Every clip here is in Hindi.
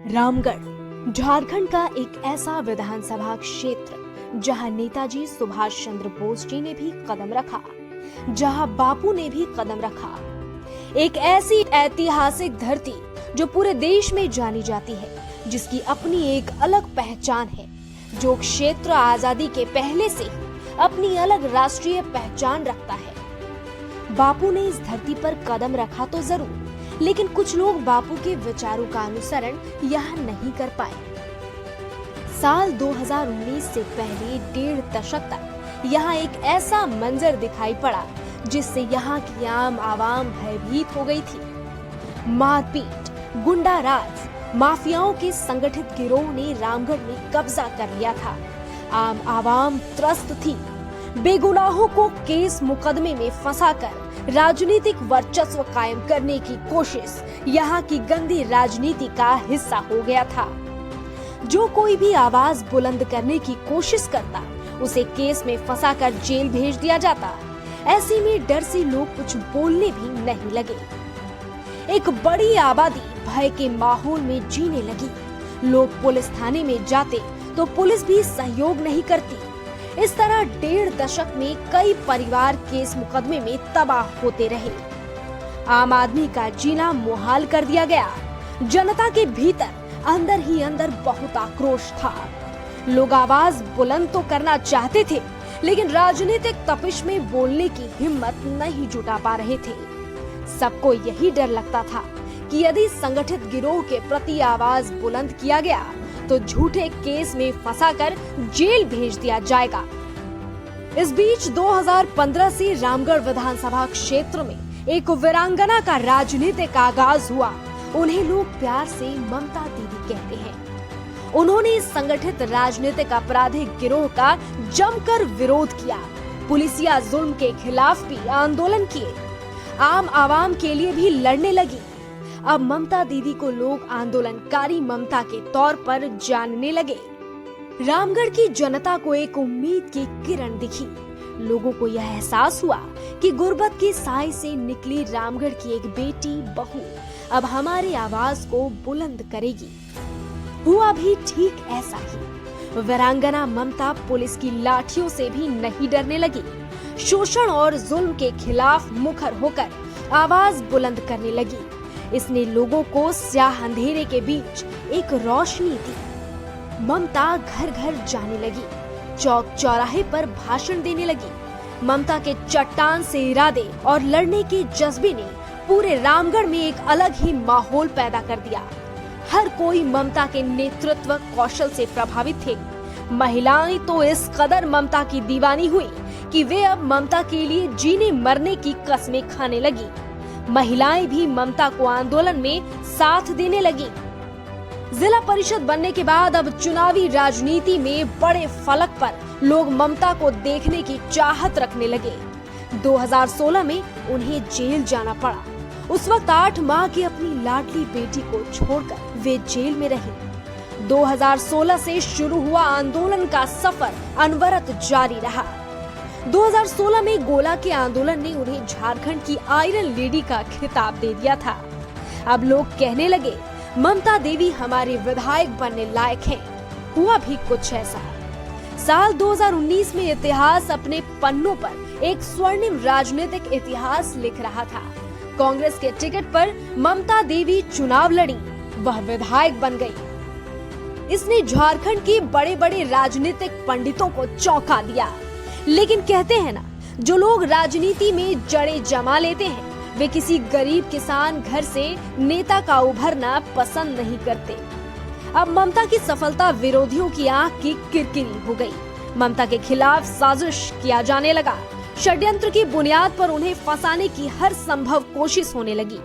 रामगढ़ झारखंड का एक ऐसा विधानसभा क्षेत्र जहां नेताजी सुभाष चंद्र बोस जी ने भी कदम रखा, जहां बापू ने भी कदम रखा। एक ऐसी ऐतिहासिक धरती जो पूरे देश में जानी जाती है, जिसकी अपनी एक अलग पहचान है, जो क्षेत्र आजादी के पहले से अपनी अलग राष्ट्रीय पहचान रखता है। बापू ने इस धरती पर कदम रखा तो जरूर, लेकिन कुछ लोग बापू के विचारों का अनुसरण यहाँ नहीं कर पाए। साल 2019 से पहले 1.5 दशक तक यहाँ एक ऐसा मंजर दिखाई पड़ा जिससे यहाँ की आम आवाम भयभीत हो गई थी। मारपीट, गुंडा राज, माफियाओं के संगठित गिरोह ने रामगढ़ में कब्जा कर लिया था। आम आवाम त्रस्त थी। बेगुनाहों को केस मुकदमे में फंसाकर राजनीतिक वर्चस्व कायम करने की कोशिश यहाँ की गंदी राजनीति का हिस्सा हो गया था। जो कोई भी आवाज बुलंद करने की कोशिश करता, उसे केस में फंसाकर जेल भेज दिया जाता। ऐसे में डर से लोग कुछ बोलने भी नहीं लगे। एक बड़ी आबादी भय के माहौल में जीने लगी। लोग पुलिस थाने में जाते तो पुलिस भी सहयोग नहीं करती। इस तरह 1.5 दशक में कई परिवार केस मुकदमे में तबाह होते रहे। आम आदमी का जीना मुहाल कर दिया गया। जनता के भीतर अंदर ही अंदर बहुत आक्रोश था। लोग आवाज बुलंद तो करना चाहते थे, लेकिन राजनीतिक तपिश में बोलने की हिम्मत नहीं जुटा पा रहे थे। सबको यही डर लगता था कि यदि संगठित गिरोह के प्रति आवाज बुलंद किया गया तो झूठे केस में फंसाकर जेल भेज दिया जाएगा। इस बीच 2015 से रामगढ़ विधानसभा क्षेत्र में एक वीरांगना का राजनीतिक आगाज हुआ। उन्हें लोग प्यार से ममता दीदी कहते हैं। उन्होंने इस संगठित राजनीतिक आपराधिक गिरोह का जमकर विरोध किया। पुलिसिया जुल्म के खिलाफ भी आंदोलन किए। आम आवाम के लिए भी लड़ने लगी। अब ममता दीदी को लोग आंदोलनकारी ममता के तौर पर जानने लगे। रामगढ़ की जनता को एक उम्मीद की किरण दिखी। लोगों को यह एहसास हुआ कि गुर्बत के साए से निकली रामगढ़ की एक बेटी बहू अब हमारी आवाज को बुलंद करेगी। हुआ भी ठीक ऐसा ही। वीरांगना ममता पुलिस की लाठियों से भी नहीं डरने लगी। शोषण और जुल्म के खिलाफ मुखर होकर आवाज बुलंद करने लगी। इसने लोगों को स्याह अंधेरे के बीच एक रोशनी दी। ममता घर घर जाने लगी, चौक चौराहे पर भाषण देने लगी। ममता के चट्टान से इरादे और लड़ने के जज्बे ने पूरे रामगढ़ में एक अलग ही माहौल पैदा कर दिया। हर कोई ममता के नेतृत्व कौशल से प्रभावित थे। महिलाएं तो इस कदर ममता की दीवानी हुई कि वे अब ममता के लिए जीने मरने की कस्में खाने लगी। महिलाएं भी ममता को आंदोलन में साथ देने लगी। जिला परिषद बनने के बाद अब चुनावी राजनीति में बड़े फलक पर लोग ममता को देखने की चाहत रखने लगे। 2016 में उन्हें जेल जाना पड़ा। उस वक्त 8 माह की अपनी लाडली बेटी को छोड़कर वे जेल में रही। 2016 से शुरू हुआ आंदोलन का सफर अनवरत जारी रहा। 2016 में गोला के आंदोलन ने उन्हें झारखंड की आयरन लेडी का खिताब दे दिया था। अब लोग कहने लगे ममता देवी हमारे विधायक बनने लायक हैं। हुआ भी कुछ ऐसा। साल 2019 में इतिहास अपने पन्नों पर एक स्वर्णिम राजनीतिक इतिहास लिख रहा था। कांग्रेस के टिकट पर ममता देवी चुनाव लड़ी, वह विधायक बन गई। इसने झारखंड के बड़े बड़े राजनीतिक पंडितों को चौंका दिया। लेकिन कहते हैं ना, जो लोग राजनीति में जड़ें जमा लेते हैं, वे किसी गरीब किसान घर से नेता का उभरना पसंद नहीं करते। अब ममता की सफलता विरोधियों की आंख की किरकिरी हो गई। ममता के खिलाफ साजिश किया जाने लगा। षड्यंत्र की बुनियाद पर उन्हें फंसाने की हर संभव कोशिश होने लगी।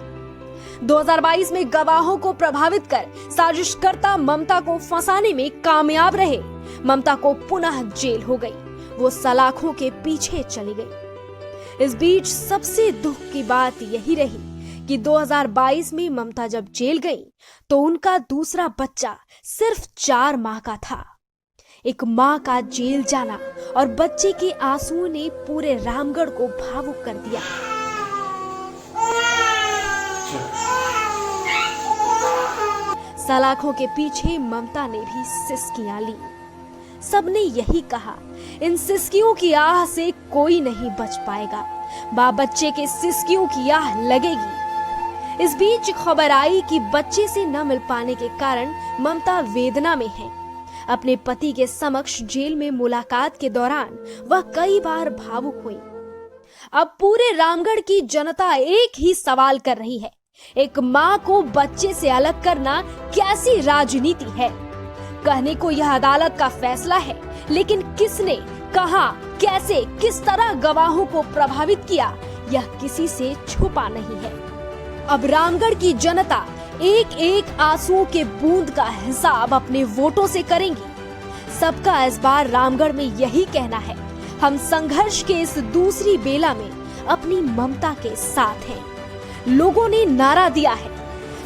2022 में गवाहों को प्रभावित कर साजिशकर्ता ममता को फंसाने में कामयाब रहे। ममता को पुनः जेल हो गई। वो सलाखों के पीछे चली गई। इस बीच सबसे दुख की बात यही रही कि 2022 में ममता जब जेल गई तो उनका दूसरा बच्चा सिर्फ 4 माह का था। एक माँ का जेल जाना और बच्चे के आंसुओं ने पूरे रामगढ़ को भावुक कर दिया। सलाखों के पीछे ममता ने भी सिसकियां ली। सबने यही कहा, इन सिसकियों की आह से कोई नहीं बच पाएगा, बाप बच्चे के सिसकियों की आह लगेगी। इस बीच खबर आई कि बच्चे से न मिल पाने के कारण ममता वेदना में है। अपने पति के समक्ष जेल में मुलाकात के दौरान वह कई बार भावुक हुई। अब पूरे रामगढ़ की जनता एक ही सवाल कर रही है, एक माँ को बच्चे से अलग करना कैसी राजनीति है? कहने को यह अदालत का फैसला है, लेकिन किसने, कहां, कैसे, किस तरह गवाहों को प्रभावित किया, यह किसी से छुपा नहीं है। अब रामगढ़ की जनता एक एक आंसुओं के बूंद का हिसाब अपने वोटों से करेंगी। सबका इस बार रामगढ़ में यही कहना है, हम संघर्ष के इस दूसरी बेला में अपनी ममता के साथ हैं। लोगों ने नारा दिया है,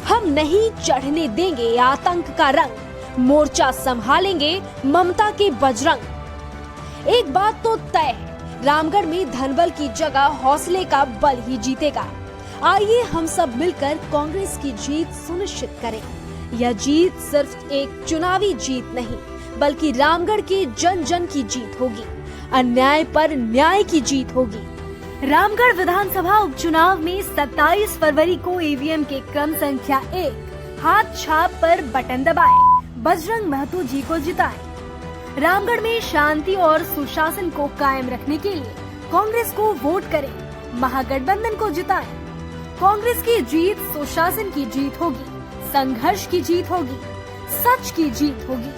हम नहीं चढ़ने देंगे आतंक का रंग, मोर्चा संभालेंगे ममता के बजरंग। एक बात तो तय है, रामगढ़ में धनबल की जगह हौसले का बल ही जीतेगा। आइए हम सब मिलकर कांग्रेस की जीत सुनिश्चित करें। यह जीत सिर्फ एक चुनावी जीत नहीं, बल्कि रामगढ़ के जन जन की जीत होगी, अन्याय पर न्याय की जीत होगी। रामगढ़ विधानसभा उपचुनाव में 27 फरवरी को ईवीएम के क्रम संख्या 1 हाथ छाप पर बटन दबाए, बजरंग महतो जी को जिताएं। रामगढ़ में शांति और सुशासन को कायम रखने के लिए कांग्रेस को वोट करें, महागठबंधन को जिताएं। कांग्रेस की जीत सुशासन की जीत होगी, संघर्ष की जीत होगी, सच की जीत होगी।